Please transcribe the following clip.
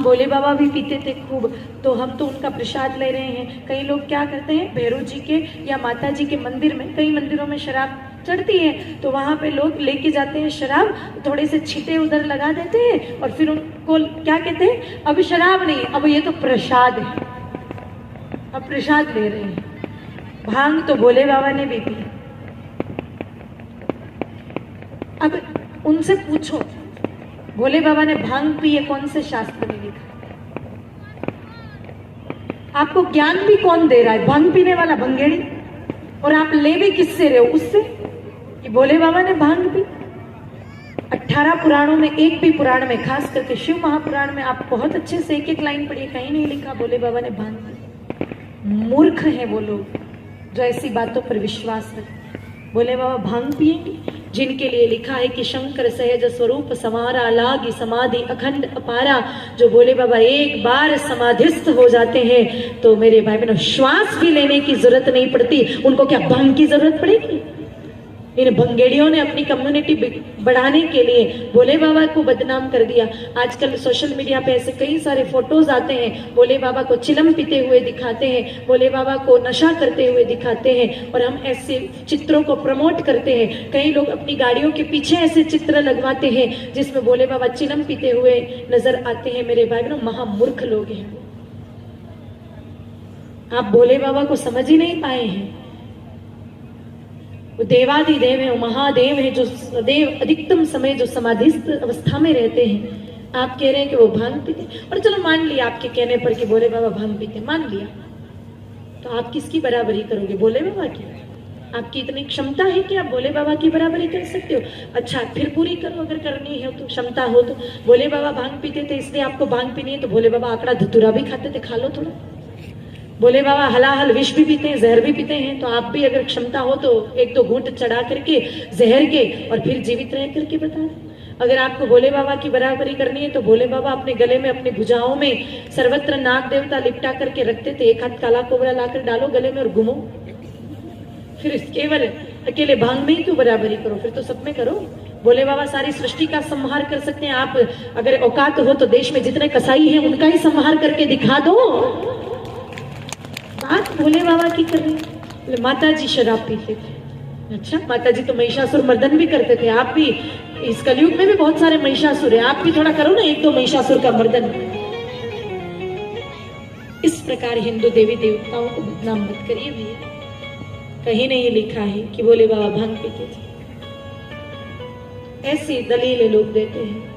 भोले बाबा भी पीते थे खूब, तो हम तो उनका प्रसाद ले रहे हैं। कई लोग क्या करते हैं, भैरव जी के या माता जी के मंदिर में, कई मंदिरों में शराब चढ़ती है, तो वहां पे लोग लेके जाते हैं शराब, थोड़े से छींटे उधर लगा देते हैं और फिर उनको क्या कहते हैं, अब शराब नहीं, अब ये तो प्रसाद है, अब प्रसाद ले रहे हैं। भांग तो भोले बाबा ने भी पी। अब उनसे पूछो, भोले बाबा ने भांग पी है, कौन से शास्त्र में लिखा? आपको ज्ञान भी कौन दे रहा है? भांग पीने वाला भंगेड़ी। और आप ले भी किससे रहे हो? उससे कि भोले बाबा ने भांग पी। 18 पुराणों में एक भी पुराण में, खास करके शिव महापुराण में आप बहुत अच्छे से एक एक लाइन पढ़िए, कहीं नहीं लिखा भोले बाबा ने भांग पी। मूर्ख है वो लोग जो ऐसी बातों पर विश्वास रखते। भोले बाबा भांग पिएंगे? जिनके लिए लिखा है कि शंकर सहज स्वरूप समारा लागी समाधि अखंड अपारा। जो भोले बाबा एक बार समाधिस्थ हो जाते हैं तो मेरे भाई बहनों श्वास भी लेने की जरूरत नहीं पड़ती। उनको क्या भांग की जरूरत पड़ेगी? इन भंगेड़ियों ने अपनी कम्युनिटी बढ़ाने के लिए भोले बाबा को बदनाम कर दिया। आजकल सोशल मीडिया पे ऐसे कई सारे फोटोज आते हैं, भोले बाबा को चिलम पीते हुए दिखाते हैं, भोले बाबा को नशा करते हुए दिखाते हैं, और हम ऐसे चित्रों को प्रमोट करते हैं। कई लोग अपनी गाड़ियों के पीछे ऐसे चित्र लगवाते हैं जिसमें भोले बाबा चिलम पीते हुए नजर आते हैं। मेरे भाई बहनों, महामूर्ख लोग हैं। आप भोले बाबा को समझ ही नहीं पाए हैं। वो देवादिदेव है, वो महादेव है, जो सदैव अधिकतम समय जो समाधिस्थ अवस्था में रहते हैं। आप कह रहे हैं कि वो भांग पीते, और चलो मान लिया आपके कहने पर कि भोले बाबा भांग पीते, मान लिया, तो आप किसकी बराबरी करोगे? भोले बाबा की? आपकी इतनी क्षमता है कि आप भोले बाबा की बराबरी कर सकते हो? अच्छा, फिर पूरी करो अगर करनी है तो, क्षमता हो तो। भोले बाबा भांग पीते थे इसलिए आपको भांग पीनी है, तो भोले बाबा आंकड़ा धतूरा भी खाते थे, खा लो थोड़ा। भोले बाबा हलाहल विष भी पीते हैं, जहर भी पीते हैं, तो आप भी अगर क्षमता हो तो एक दो घूंट चढ़ा करके जहर के और फिर जीवित रह करके बता दें। अगर आपको भोले बाबा की बराबरी करनी है तो भोले बाबा अपने गले में, अपनी भुजाओं में सर्वत्र नाग देवता लिपटा करके रखते थे। एक हाथ काला कोबरा लाकर डालो गले में और घूमो। फिर केवल अकेले भांग में ही क्यों बराबरी करो? फिर तो सब में करो। भोले बाबा सारी सृष्टि का संहार कर सकते हैं। आप अगर औकात हो तो देश में जितने कसाई हैं उनका ही संहार करके दिखा दो। बात भोले बाबा की कर रहे। माता जी शराब पीते थे। अच्छा, माता जी तो महिषासुर मर्दन भी करते थे। आप भी इस कलयुग में भी बहुत सारे महिषासुर है, आप भी थोड़ा करो ना एक दो महिषासुर का मर्दन। इस प्रकार हिंदू देवी देवताओं को बदनाम मत करिए भैया। कहीं नहीं लिखा है कि भोले बाबा भांग पीते थे। ऐसी दलीलें लोग देते हैं।